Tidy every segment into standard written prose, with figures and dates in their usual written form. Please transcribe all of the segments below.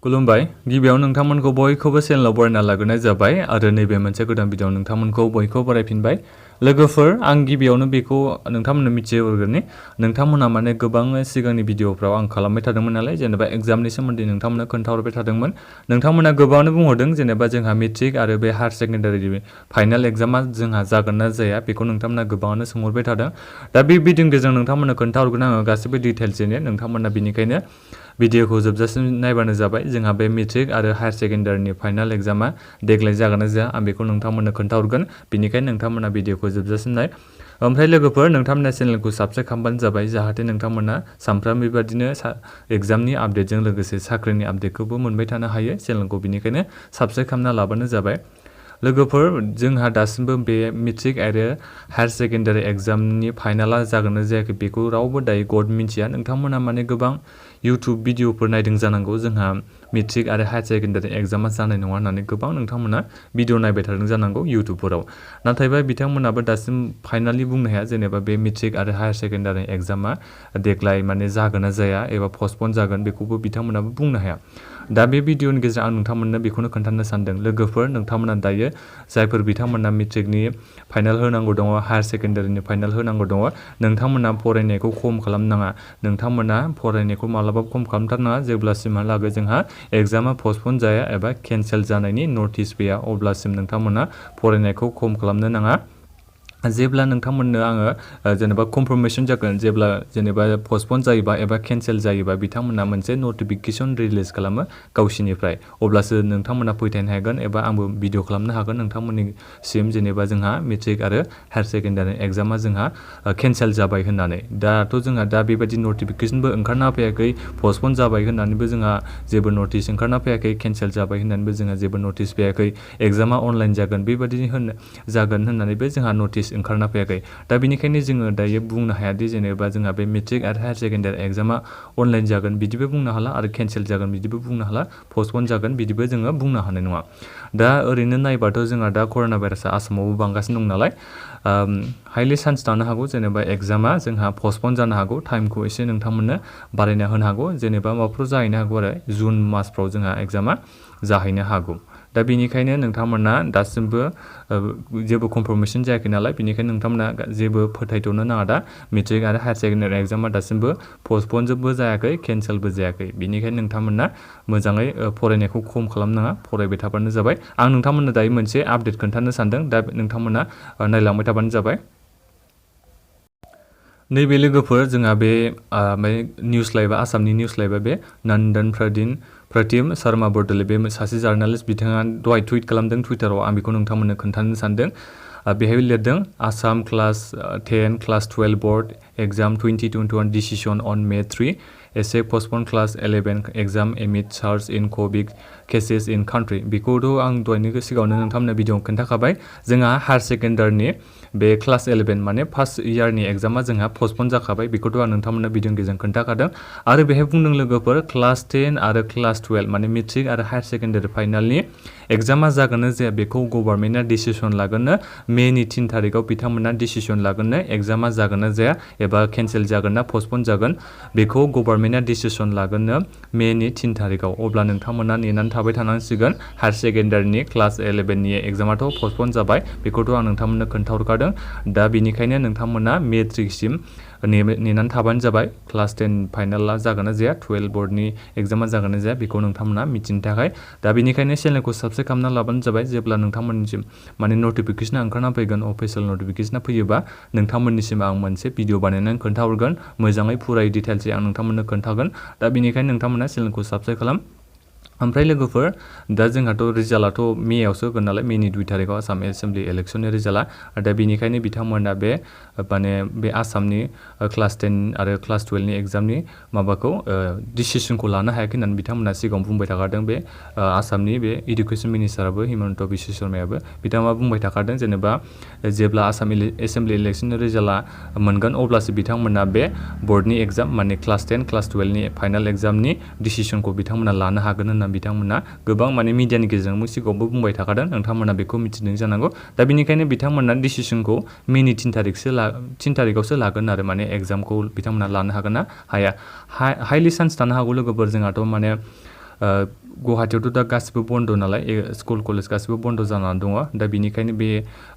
खुलुमबाय गिबियाव नोंथांमोनखौ बयखौबो चेनेलाव बरायना लाग्रोनाय जाबाय आरो नैबे मोनसे गोदान भिडिअ नोंथांमोनखौ बयखौबो बरायफिनबाय लोगोफोर आं गिबियावनो बेखौ नोंथांमोननो मिथिहोग्रोनि नोंथांमोना माने गोबां सिगांनि भिडिअफ्राव आं खालामबाय थादोंमोन नालाय जेनेबा एग्जामनि सोमोन्दै नोंथांमोननो खोन्थाहरबाय थादोंमोन नोंथांमोना गोबाङानो बुंहरदों जेनेबा जोंहा मेट्रिक आरो बे हायार सेकेन्डारि फाइनाल एग्जामा जोंहा जागोन ना जाया बेखौ नोंथांमोना गोबाङानो सोंहरबाय थादों दा बे भिडिअनि गेजेरजों नोंथांमोननो खोन्थाहरगोन आङो गासैबो डिटेल्सयैनो नोंथांमोना बेनिखायनो भिडिअखौ जोबजासिम नायबानो जाबाय जोंहा बे मेट्रिक आरो हायार सेकेन्डारिनि फाइनाल एग्जामा देग्लाय जागोन ना जाया आं बेखौ नोंथांमोननो खोन्थाहरगोन बेनिखायनो नोंथांमोना भिडिअखौ जोबजासिम नाय ओमफ्राय लोगोफोर नोंथांमोना चेनेलखौ साबस्क्राइब खालामबानो जाबाय जाहाथे नोंथांमोना सानफ्रामबो बेबादिनो एग्जामनि आपडेटजों लोगोसे साख्रिनि आपडेटखौबो मोनबाय थानो हायो चेनेलखौ बेनिखायनो साबस्क्राइब खालामना लाबानो जाबाय लोगोफोर जोंहा दासिमबो बे मेट्रिक आरो हायार सेकेन्डारि एग्जामनि फाइनाला जागोन ना जायाखै बेखौ रावबो दायो गड मिन्थिया नोंथांमोना माने गोबां इउटुब भिडिअफोर नायदों जानांगौ जोंहा मेट्रिक आरो हायार सेकेन्डारि एग्जामा जानाय नङा होननानै गोबां नोंथांमोना भिडिअ नायबाय थादों जानांगौ इउटुबफोराव नाथायबा बिथांमोनाबो दासिम फाइनालि बुंनो हाया जेनेबा बे मेट्रिक आरो हायार सेकेन्डारि एग्जामा देग्लाय माने जागोन ना जाया एबा पस्टपन जागोन बेखौबो बिथांमोनाबो बुंनो हाया दा बे भिडिअनि गेजेरजों आं नोंथांमोननो बेखौनो खोन्थानो सानदों लोगोफोर नोंथांमोना दायो जायफोर बिथांमोना मेट्रिकनि फाइनाल होनांगौ दङ हायार सेकेन्डारिनि फाइनाल होनांगौ दङ नोंथांमोना फरायनायखौ खम खालामनाङा नोंथांमोना फरायनायखौ मालाबाबो खम खालामथारनाङा जेब्लासिमहालागै जोंहा एग्जामा पस्टपन जाया एबा केन्सेल जानायनि नटिस फैया अब्लासिम नोंथांमोना फरायनायखौ खम खालामनो नाङा जेब्ला नोंथांमोननो आङो जेनेबा कनफार्मेशन जागोन जेब्ला जेनेबा पस्टपन जायोबा एबा केन्सेल जायोबा बिथांमोना मोनसे नटिफिकेशन रिलिज खालामो गावसिनिफ्राय अब्लासो नोंथांमोना फोथायनो हागोन एबा आंबो भिडिअ खालामनो हागोन नोंथांमोननिसिम जेनेबा जोंहा मेट्रिक आरो हायार सेकेन्डारि एग्जामा जोंहा केन्सेल जाबाय होननानै दाथ' जोंहा दा बेबायदि नटिफिकेशनबो ओंखारना फैयाखै पस्टपन जाबाय होननानैबो जोंहा जेबो नटिस ओंखारना फैयाखै केन्सेल जाबाय होननानैबो जोंहा जेबो नटिस फैयाखै एग्जामा अनलाइन जागोन बेबायदि जागोन होननानैबो जोंहा नटिस ओंखारना फैयाखै दा बेनिखायनो जोङो दायो बुंनो हायादि जेनेबा जोंहा बे मेट्रिक आरो हायार सेकेन्डारि एग्जामा अनलाइन जागोन बिदिबो बुंनो हाला आरो केन्सेल जागोन बिदिबो बुंनो हाला पस्टपन जागोन बिदिबो जोङो बुंनो हानाय नङा दा ओरैनो नायबाथ' जोंहा दा कर'ना भाइरासआ आसामावबो बांगासिनो दं नालाय हाइलि चान्स थानो हागौ जेनेबा एग्जामा जोंहा पस्टपन जानो हागौ टाइमखौ एसे नोंथांमोननो बारायना होनो हागौ जेनेबा माबाफ्राव जाहैनो हागौ आरो जुन मासफ्राव जोंहा एग्जामा जाहैनो हागौ दा बेनिखायनो नोंथांमोना दासिमबो जेबो कनफार्मेशन जायाखै नालाय बेनिखायनो नोंथांमोना जेबो फोथायथ'नो नाङा दा मेट्रिक आरो हायार सेकेन्डारि एग्जामा दासिमबो पस्टपनबो जायाखै केन्सेलबो जायाखै बेनिखायनो नोंथांमोना मोजाङै फरायनायखौ खम खालामनाङा फरायबाय थाबानो जाबाय आं नोंथांमोननो दायो मोनसे आपडेट खोन्थानो सानदों दा नोंथांमोना नायलांबाय थाबानो जाबाय नैबे लोगोफोर जोंहा बे निउस लाइभआ आसामनि निउस लाइभआ बे नन्दन प्रतिम शर्मा बरदलै बे सासे जार्नालिस्ट बिथाङा दहाय टुइट खालामदों टुइटाराव आं बेखौ नोंथांमोननो खोन्थानो सानदों बेहाय लिरदों Assam class 10 class 12 board exam 2021 decision on May 3 as postponed class 11 exam amid surge in Covid cases in country बेखौथ' आं दहायनो सिगाङावनो नोंथांमोननो भिडिअ खोन्थाखाबाय जोंहा हायार सेकेन्डारिनि बे क्लास 11 माने फार्स्ट इयारनि एग्जामा जोंहा पस्टपन जाखाबाय बेखौथ' आं नोंथांमोननो भिडिअनि गेजेरजों खोन्थाखादों आरो बेहाय बुंदों लोगोफोर क्लास 10 आरो क्लास 12 माने मेट्रिक आरो हायार सेकेन्डारि फाइनालनि एग्जामा जागोन ना जाया बेखौ गभर्नमेन्टआ डिसिसन लागोननो मेनि 3 थारिखआव बिथांमोना डिसिसन लागोननो एग्जामा जागोन ना जाया एबा केन्सेल जागोन ना पस्टपन जागोन बेखौ गभर्नमेन्टआ डिसिसन लागोननो मेनि 3 थारिखआव अब्ला नोंथांमोना नेनानै थाबाय थानांसिगोन हायार सेकेन्डारिनि क्लास 11नि एग्जामाथ' पस्टपन जाबाय बेखौथ' आं नोंथांमोननो खोन्थाहरखादों दा बेनिखायनो नोंथांमोना मेट्रिकसिम नेनानै थाबानो जाबाय क्लास 10 फाइनाला जागोन ना जाया 12 बोर्डनि एग्जामा जागोन ना जाया बेखौ नोंथांमोना मिथिनो थाखाय दा बेनिखायनो चेनेलखौ साबस्क्राइब खालामना लाबानो जाबाय जेब्ला नोंथांमोननिसिम माने नटिफिकेशना ओंखारना फैगोन अफिसियेल नटिफिकेशना फैयोबा नोंथांमोननिसिम आं मोनसे भिडिअ बानायनानै खोन्थाहरगोन मोजाङै फुरायै डिटेल्सै आं नोंथांमोननो खोन्थागोन दा बेनिखायनो नोंथांमोना चेनेलखौ साबस्क्राइब खालाम ओमफ्राय लोगोफोर दा जोंहाथ' रिजाल्टआथ' मेआवसो होगोन नालाय मेनि 2 थारिखआव आसाम एसेम्बलि इलेक्सननि रिजाल्टआ दा बेनिखायनो बिथांमोना बे आसामनि क्लास 10 आरो क्लास 12नि एग्जामनि माबाखौ डिसिसनखौ लानो हायाखै होननानै बिथांमोना सिगाङाव बुंबाय थाखादों बे आसामनि बे इडुकेसन मिनिस्टाराबो हिमन्त बिश्व शर्मायाबो बिथाङा बुंबाय थाखादों जेनेबा जेब्ला आसाम एसेम्बलि इलेक्सननि रिजाल्टआ मोनगोन अब्लासो बिथांमोना बे बर्डनि एग्जाम माने क्लास 10 क्लास 12नि फाइनाल एग्जामनि डिसिसनखौ बिथांमोना लानो हागोन होनना बिथांमोना गोबां माने मिडियानि गेजेरजों सिगाङावबो बुंबाय थाखादों नोंथांमोना बेखौ मिथिदों जानांगौ दा बेनिखायनो बिथांमोना डिसिसनखौ मेनि 3 थारिखआवसो लागोन आरो माने एग्जामखौ बिथांमोना लानो हागोन ना हाया हाइलि चान्स थानो हागौ लोगोफोर जोंहाथ' माने गुवाहाटियावथ' दा गासिबो बन्द नालाय स्कुल कलेज गासिबो बन्द जानानै दङ दा बेनिखायनो बे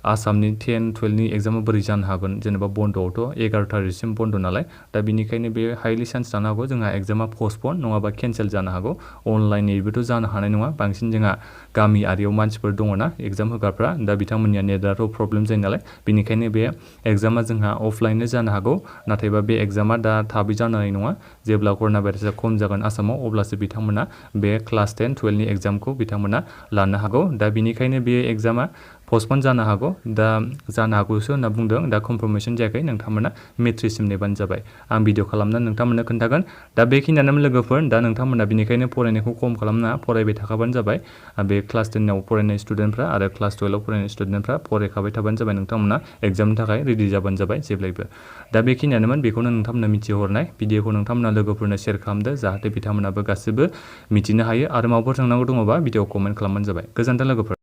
आसामनि 10, 12नि एग्जामा बोरै जानो हागोन जेनेबा बन्दआवथ' 11 थारिखसिम बन्द नालाय दा बेनिखायनो बे हाइलि चान्स जानो हागौ जोंहा एग्जामा पस्टपन नङाबा केन्सेल जानो हागौ अनलाइनैबोथ' जानो हानाय नङा बांसिन जोंहा गामियारियाव मानसिफोर दङना एग्जाम होग्राफ्रा दा बिथांमोननिया नेटआथ' प्रब्लेम जायो नालाय बेनिखायनो बे एग्जामा जोंहा अफलाइननो जानो हागौ नाथायबा बे एग्जामा दा थाबै जानाय नङा जेब्ला कर'ना भाइरासआ खम जागोन आसामाव अब्लासो बिथांमोना बे क्लास 10, 12नि एग्जामखौ बिथांमोना लानो हागौ दा बेनिखायनो बे एग्जामा पस्टपन जानो हागौ दा जानो हागौसो होनना बुंदों दा कनफार्मेसन जायाखै नोंथांमोना मेट्रिकसिम नेबानो जाबाय आं भिडिअ खालामनानै नोंथांमोननो खोन्थागोन दा बेखिनियानो लोगोफोर दा नोंथांमोना बेनिखायनो फरायनायखौ खम खालामना फरायबाय थाखाबानो जाबाय बे क्लास 10आव फरायनाय स्टुडेन्टफ्रा आरो क्लास 12आव फरायनाय स्टुडेन्टफ्रा फरायखाबाय थाबानो जाबाय नोंथांमोना एग्जामनि थाखाय रेडि जाबानो जाबाय जेब्लायबो दा बेखिनियानोमोन बेखौनो नोंथांमोननो मिथिहरनाय भिडिअखौ नोंथांमोना लोगोफोरनो शेयार खालामदो जाहाथे बिथांमोनाबो गासिबो मिथिनो हायो आरो माबाफोर सोंनांगौ दङबा भिडिअ कमेन्ट खालामबानो जाबाय गोजोन्थों लोगोफोर